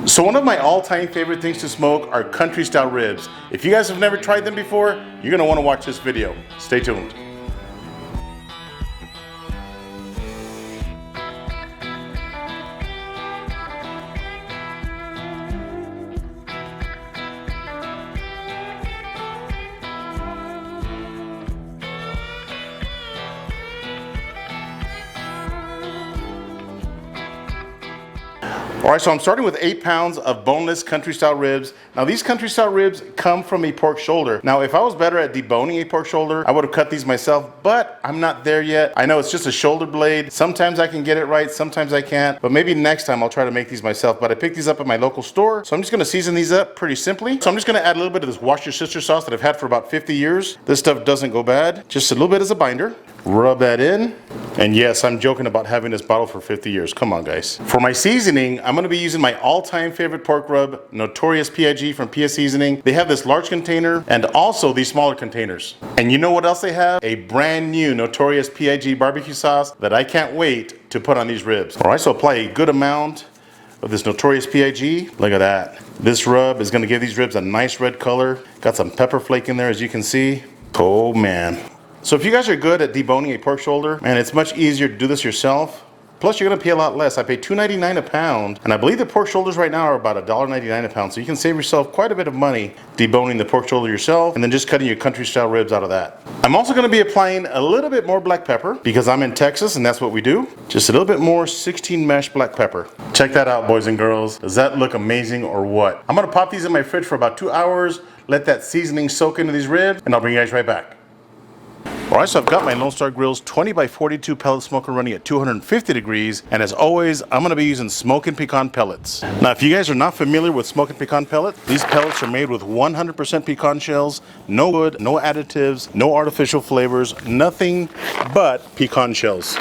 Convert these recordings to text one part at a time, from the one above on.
So one of my all-time favorite things to smoke are country style ribs. If you guys have never tried them before, you're gonna wanna watch this video. Stay tuned. All right, so I'm starting with 8 pounds of boneless country style ribs. Now these country style ribs come from a pork shoulder. Now if I was better at deboning a pork shoulder, I would have cut these myself, but I'm not there yet. I know it's just a shoulder blade. Sometimes I can get it right, sometimes I can't, but maybe next time I'll try to make these myself. But I picked these up at my local store, so I'm just gonna season these up pretty simply. So I'm just gonna add a little bit of this Wash Your Sister sauce that I've had for about 50 years. This stuff doesn't go bad. Just a little bit as a binder. Rub that in. And yes, I'm joking about having this bottle for 50 years. Come on, guys. For my seasoning, I'm gonna be using my all-time favorite pork rub, Notorious PIG from PS Seasoning. They have this large container and also these smaller containers. And you know what else they have? A brand new Notorious PIG barbecue sauce that I can't wait to put on these ribs. All right, so apply a good amount of this Notorious PIG. Look at that. This rub is gonna give these ribs a nice red color. Got some pepper flake in there, as you can see. Oh man. So if you guys are good at deboning a pork shoulder, man, it's much easier to do this yourself. Plus you're gonna pay a lot less. I pay $2.99 a pound, and I believe the pork shoulders right now are about $1.99 a pound. So you can save yourself quite a bit of money deboning the pork shoulder yourself and then just cutting your country style ribs out of that. I'm also gonna be applying a little bit more black pepper because I'm in Texas and that's what we do. Just a little bit more 16 mesh black pepper. Check that out, boys and girls. Does that look amazing or what? I'm gonna pop these in my fridge for about 2 hours, let that seasoning soak into these ribs, and I'll bring you guys right back. All right, so I've got my Lone Star Grill's 20 by 42 pellet smoker running at 250 degrees. And as always, I'm gonna be using Smokin Pecan pellets. Now, if you guys are not familiar with Smokin Pecan pellets, these pellets are made with 100% pecan shells, no wood, no additives, no artificial flavors, nothing but pecan shells.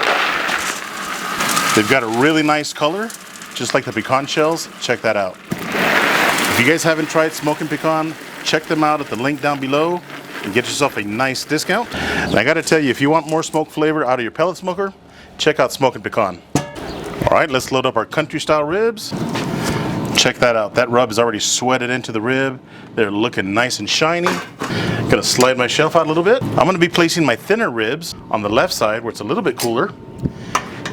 They've got a really nice color, just like the pecan shells. Check that out. If you guys haven't tried Smokin Pecan, check them out at the link down below and get yourself a nice discount. And I gotta tell you, if you want more smoke flavor out of your pellet smoker, check out Smokin Pecan. All right, let's load up our country style ribs. Check that out. That rub is already sweated into the rib. They're looking nice and shiny. Gonna slide my shelf out a little bit. I'm gonna be placing my thinner ribs on the left side where it's a little bit cooler,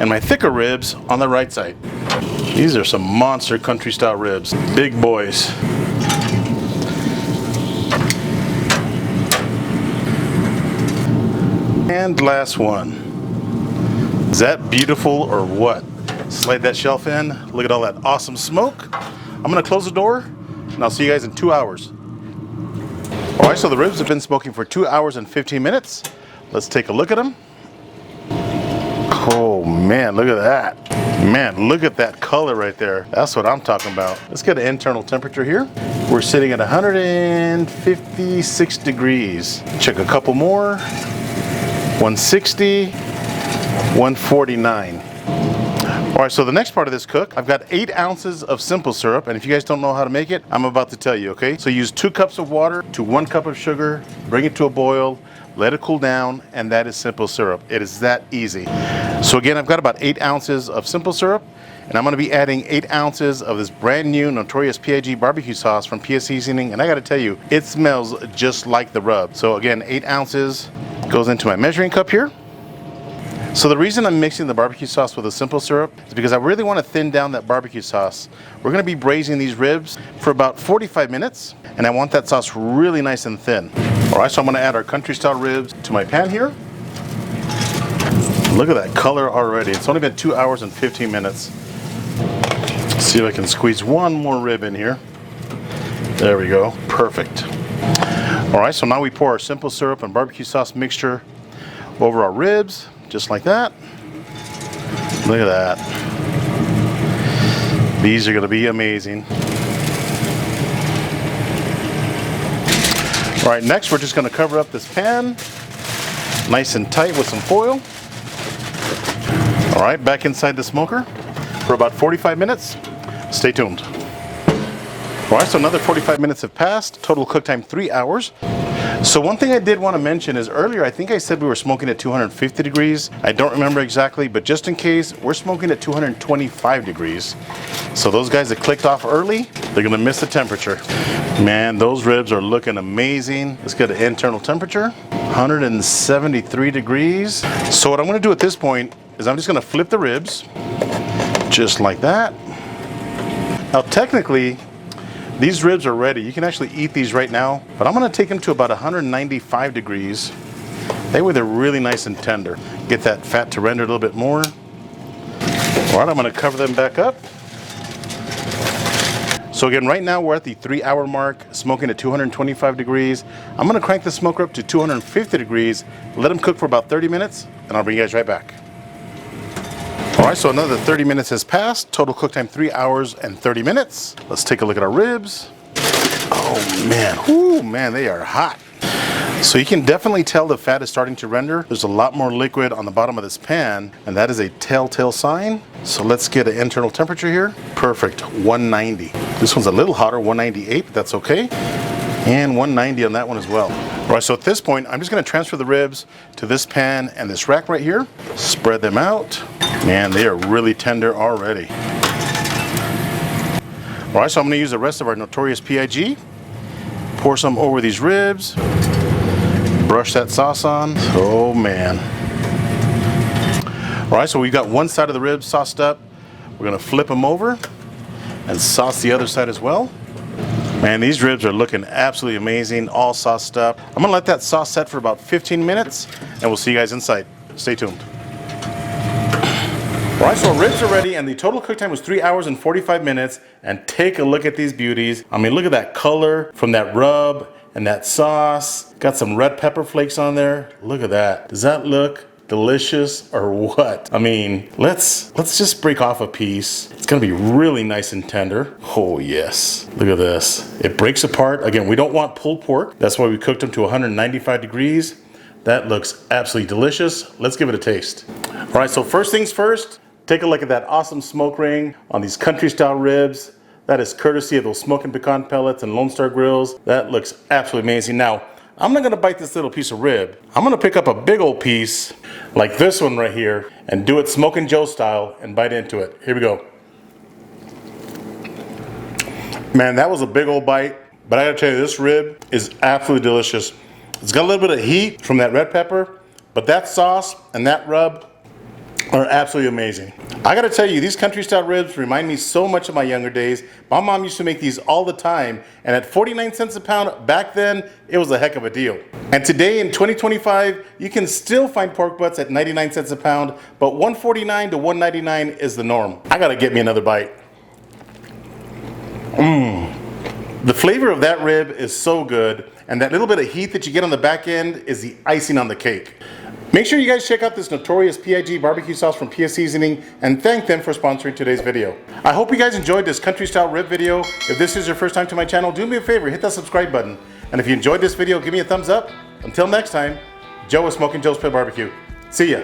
and my thicker ribs on the right side. These are some monster country style ribs. Big boys. And last one. Is that beautiful or what? Slide that shelf in. Look at all that awesome smoke. I'm gonna close the door and I'll see you guys in 2 hours. All right, so the ribs have been smoking for 2 hours and 15 minutes. Let's take a look at them. Oh man, look at that. Man, look at that color right there. That's what I'm talking about. Let's get an internal temperature here. We're sitting at 156 degrees. Check a couple more. 160, 149. All right, so the next part of this cook, I've got 8 ounces of simple syrup, and if you guys don't know how to make it, I'm about to tell you, okay? So use 2 cups of water to 1 cup of sugar, bring it to a boil, let it cool down, and that is simple syrup. It is that easy. So again, I've got about 8 ounces of simple syrup, and I'm gonna be adding 8 ounces of this brand new Notorious PIG barbecue sauce from PS Seasoning, and I gotta tell you, it smells just like the rub. So again, 8 ounces goes into my measuring cup here. So the reason I'm mixing the barbecue sauce with a simple syrup is because I really wanna thin down that barbecue sauce. We're gonna be braising these ribs for about 45 minutes, and I want that sauce really nice and thin. All right, so I'm gonna add our country style ribs to my pan here. Look at that color already. It's only been 2 hours and 15 minutes. Let's see if I can squeeze one more rib in here. There we go, perfect. All right, so now we pour our simple syrup and barbecue sauce mixture over our ribs, just like that. Look at that. These are gonna be amazing. All right, next we're just gonna cover up this pan nice and tight with some foil. All right, back inside the smoker for about 45 minutes. Stay tuned. All right, so another 45 minutes have passed. Total cook time 3 hours. So one thing I did want to mention is earlier, I think I said we were smoking at 250 degrees. I don't remember exactly, but just in case, we're smoking at 225 degrees. So those guys that clicked off early, they're gonna miss the temperature. Man, those ribs are looking amazing. Let's get an internal temperature, 173 degrees. So what I'm gonna do at this point is I'm just gonna flip the ribs, just like that. Now technically, these ribs are ready. You can actually eat these right now, but I'm gonna take them to about 195 degrees. That way they're really nice and tender. Get that fat to render a little bit more. All right, I'm gonna cover them back up. So again, right now we're at the 3-hour mark, smoking at 225 degrees. I'm gonna crank the smoker up to 250 degrees, let them cook for about 30 minutes, and I'll bring you guys right back. All right, so another 30 minutes has passed. Total cook time 3 hours and 30 minutes. Let's take a look at our ribs. Oh man, ooh man, they are hot. So you can definitely tell the fat is starting to render. There's a lot more liquid on the bottom of this pan, and that is a telltale sign. So let's get an internal temperature here. Perfect, 190. This one's a little hotter, 198, but that's okay. And 190 on that one as well. All right, so at this point, I'm just gonna transfer the ribs to this pan and this rack right here. Spread them out. Man, they are really tender already. All right, so I'm gonna use the rest of our notorious PIG. Pour some over these ribs. Brush that sauce on. Oh man. All right, so we've got one side of the ribs sauced up. We're gonna flip them over and sauce the other side as well. Man, these ribs are looking absolutely amazing, all sauced up. I'm gonna let that sauce set for about 15 minutes and we'll see you guys inside. Stay tuned. All right, so our ribs are ready and the total cook time was 3 hours and 45 minutes. And take a look at these beauties. I mean, look at that color from that rub and that sauce. Got some red pepper flakes on there. Look at that. Does that look delicious or what? I mean, let's just break off a piece. It's gonna be really nice and tender. Oh yes, look at this. It breaks apart. Again, we don't want pulled pork. That's why we cooked them to 195 degrees. That looks absolutely delicious. Let's give it a taste. All right, so first things first, take a look at that awesome smoke ring on these country style ribs. That is courtesy of those Smokin Pecan pellets and Lone Star grills. That looks absolutely amazing. Now, I'm not gonna bite this little piece of rib. I'm gonna pick up a big old piece like this one right here and do it Smokin Joe style and bite into it. Here we go. Man, that was a big old bite, but I gotta tell you, this rib is absolutely delicious. It's got a little bit of heat from that red pepper, but that sauce and that rub are absolutely amazing. I gotta tell you, these country style ribs remind me so much of my younger days. My mom used to make these all the time, and at 49 cents a pound back then, it was a heck of a deal. And today in 2025, you can still find pork butts at 99 cents a pound, but 149 to 199 is the norm. I gotta get me another bite. The flavor of that rib is so good, and that little bit of heat that you get on the back end is the icing on the cake. Make sure you guys check out this notorious PIG barbecue sauce from PS Seasoning and thank them for sponsoring today's video. I hope you guys enjoyed this country style rib video. If this is your first time to my channel, do me a favor, hit that subscribe button. And if you enjoyed this video, give me a thumbs up. Until next time, Joe with Smokin Joe's Pit Barbecue. See ya.